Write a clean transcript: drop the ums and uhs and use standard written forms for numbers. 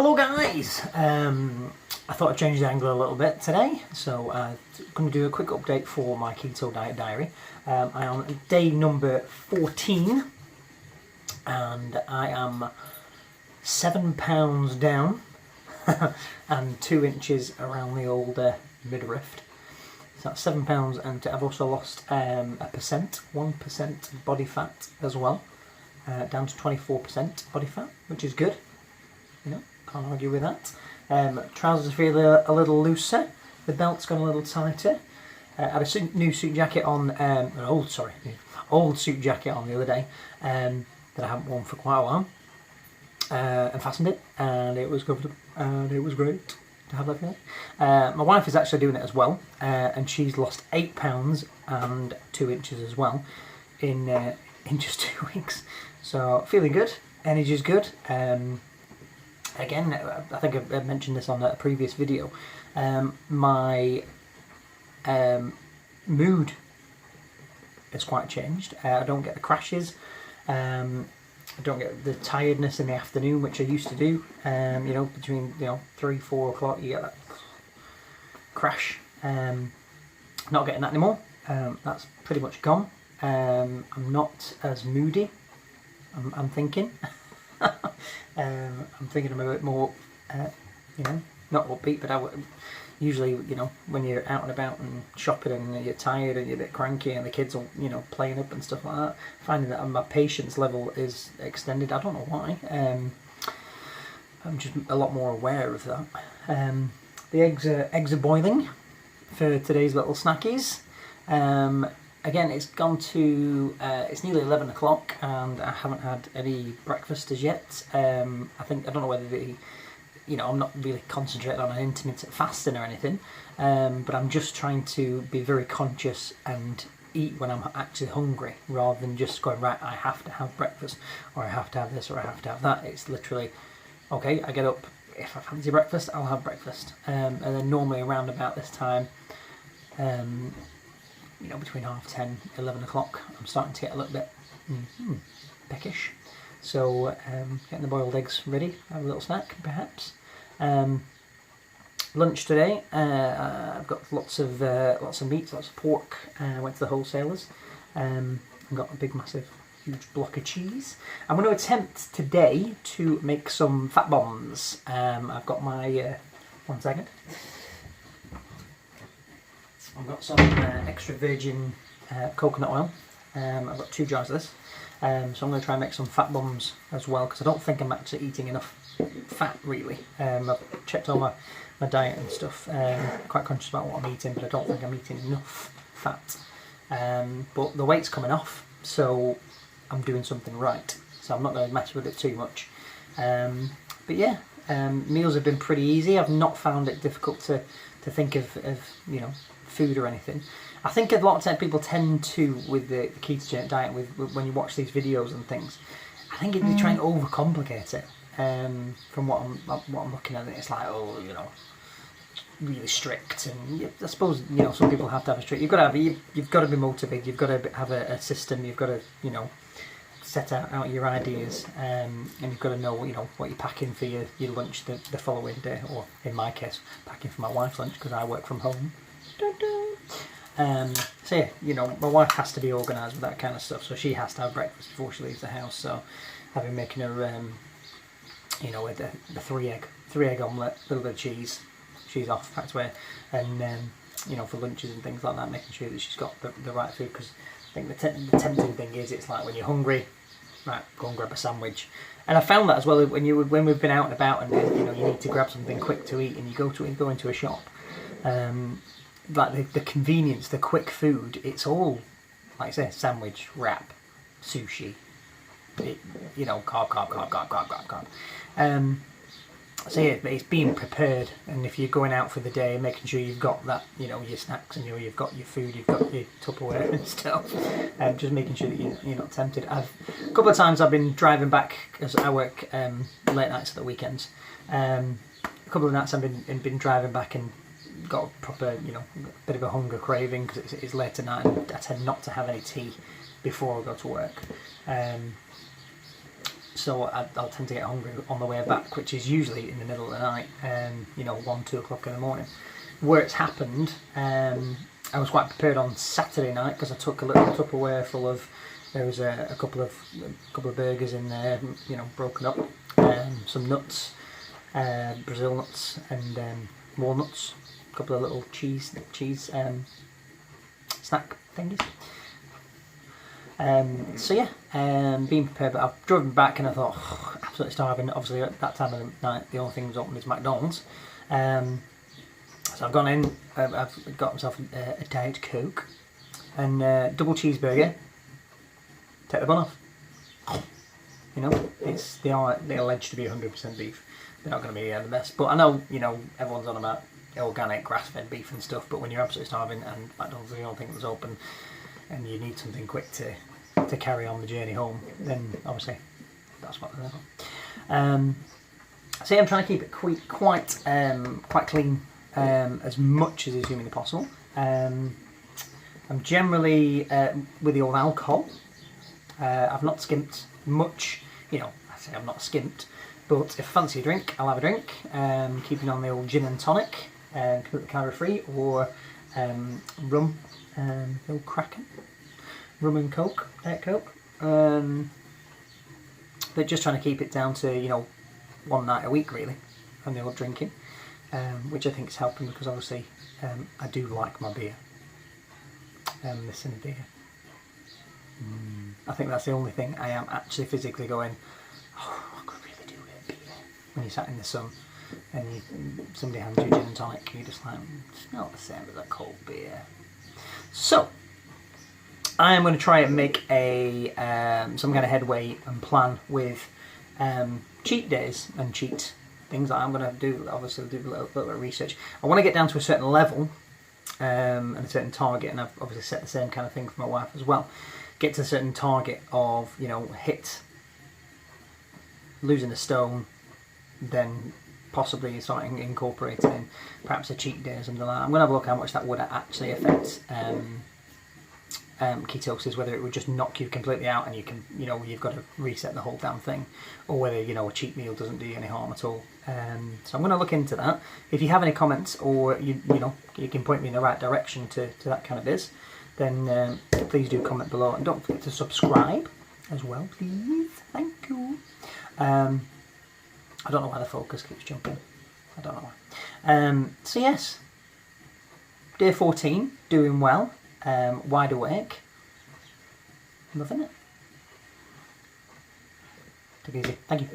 Hello guys! I thought I'd change the angle a little bit today, so I'm going to do a quick update for my keto diet diary. I am on day number 14 and I am 7 pounds down and 2 inches around the old midriff. So that's 7 pounds, and I've also lost 1% body fat as well, down to 24% body fat, which is good. You know, can't argue with that. Trousers feel a little looser. The belt's gone a little tighter. I had a new suit jacket on, old suit jacket on the other day that I haven't worn for quite a while. And fastened it, and it was comfortable, and it was great to have that feeling. My wife is actually doing it as well, and she's lost 8 pounds and 2 inches as well in just 2 weeks. So feeling good, energy's good. Again, I think I mentioned this on a previous video. My mood has quite changed. I don't get the crashes. I don't get the tiredness in the afternoon, which I used to do. You know, between 3-4 o'clock, you get that crash. Not getting that anymore. That's pretty much gone. I'm not as moody. I'm thinking. I'm thinking I'm a bit more, not upbeat, but usually, when you're out and about and shopping and you're tired and you're a bit cranky and the kids are, playing up and stuff like that, finding that my patience level is extended. I don't know why. I'm just a lot more aware of that. The eggs are boiling for today's little snackies. Again, it's gone to, it's nearly 11 o'clock and I haven't had any breakfast as yet. I don't know whether I'm not really concentrating on an intermittent fasting or anything, but I'm just trying to be very conscious and eat when I'm actually hungry, rather than just going, right, I have to have breakfast, or I have to have this, or I have to have that. It's literally, okay, I get up, if I fancy breakfast, I'll have breakfast. And then normally around about this time, between 10:30, 11 o'clock, I'm starting to get a little bit peckish. So getting the boiled eggs ready, have a little snack perhaps. Lunch today, I've got lots of meat, lots of pork. I went to the wholesalers and got a big, massive, huge block of cheese. I'm going to attempt today to make some fat bombs. I've got my, one second. I've got some extra virgin coconut oil. I've got 2 jars of this. So I'm going to try and make some fat bombs as well, because I don't think I'm actually eating enough fat really. I've checked all my diet and stuff. Quite conscious about what I'm eating, but I don't think I'm eating enough fat. But the weight's coming off, so I'm doing something right. So I'm not going to mess with it too much. But yeah, meals have been pretty easy. I've not found it difficult to think of food or anything. I think a lot of people tend to, with the ketogenic diet, when you watch these videos and things, I think they try and overcomplicate it. From what I'm looking at, it's like, really strict, and I suppose some people have to have a strict. You've got to be motivated. You've got to have a system. You've got to set out your ideas, and you've got to know what you're packing for your lunch the following day, or in my case, packing for my wife's lunch because I work from home. So yeah, my wife has to be organised with that kind of stuff, so she has to have breakfast before she leaves the house. So I've been making her, with the 3 egg omelette, a little bit of cheese. She's off, packed away, and for lunches and things like that, making sure that she's got the right food. Because I think the tempting thing is, it's like when you're hungry, right, go and grab a sandwich. And I found that as well when we've been out and about, and you need to grab something quick to eat, and you go into a shop. Like the convenience, the quick food, it's all, like I say, sandwich, wrap, sushi, carb. So yeah, it's being prepared, and if you're going out for the day, making sure you've got that, your snacks, and you've got your food, you've got your Tupperware and stuff, just making sure that you're not tempted. A couple of times I've been driving back, because I work late nights at the weekends. A couple of nights I've been driving back and got a proper, a bit of a hunger craving, because it's late at night, and I tend not to have any tea before I go to work. so I'll tend to get hungry on the way back, which is usually in the middle of the night, 1, 2 o'clock in the morning. Where it's happened, I was quite prepared on Saturday night because I took a little Tupperware full of, there was a couple of burgers in there, broken up, some nuts, Brazil nuts and walnuts, a couple of little cheese snack thingies. So yeah, being prepared, but I've driven back and I thought, absolutely starving. Obviously at that time of the night, the only thing that was open is McDonald's. So I've gone in, I've got myself a Diet Coke and double cheeseburger. Take the bun off. They are alleged to be 100% beef. They're not going to be the best. But I know, everyone's on about organic grass-fed beef and stuff, but when you're absolutely starving and McDonald's is the only thing that's open and you need something quick to carry on the journey home, then obviously that's what they're on. So yeah, I'm trying to keep it quite clean as much as is humanly possible. I'm generally with the old alcohol. I've not skimped much. I say I've not skimped, but if I fancy a drink, I'll have a drink. Keeping on the old gin and tonic, completely calorie free, or rum, the old Kraken, rum and Coke, Diet Coke. But just trying to keep it down to one night a week really, and the old drinking, which I think is helping because obviously I do like my beer. Missing a beer. I think that's the only thing I am actually physically going, I could really do with a beer. When you're sat in the sun and somebody hands you gin and tonic, you're just like, it's not the same as a cold beer. So, I am going to try and make some kind of headway and plan with cheat days and cheat things. I'm going to do a little bit of research. I want to get down to a certain level and a certain target, and I've obviously set the same kind of thing for my wife as well. Get to a certain target of, hit losing a stone, then possibly starting incorporating perhaps a cheat day or something like that. I'm going to have a look how much that would actually affect ketosis, whether it would just knock you completely out and you can, you've got to reset the whole damn thing, or whether, a cheat meal doesn't do you any harm at all. So I'm going to look into that. If you have any comments or, you can point me in the right direction to that kind of biz, then please do comment below, and don't forget to subscribe as well, please. Thank you. I don't know why the focus keeps jumping. I don't know why. So yes, day 14, doing well, wide awake, loving it. Take it easy. Thank you.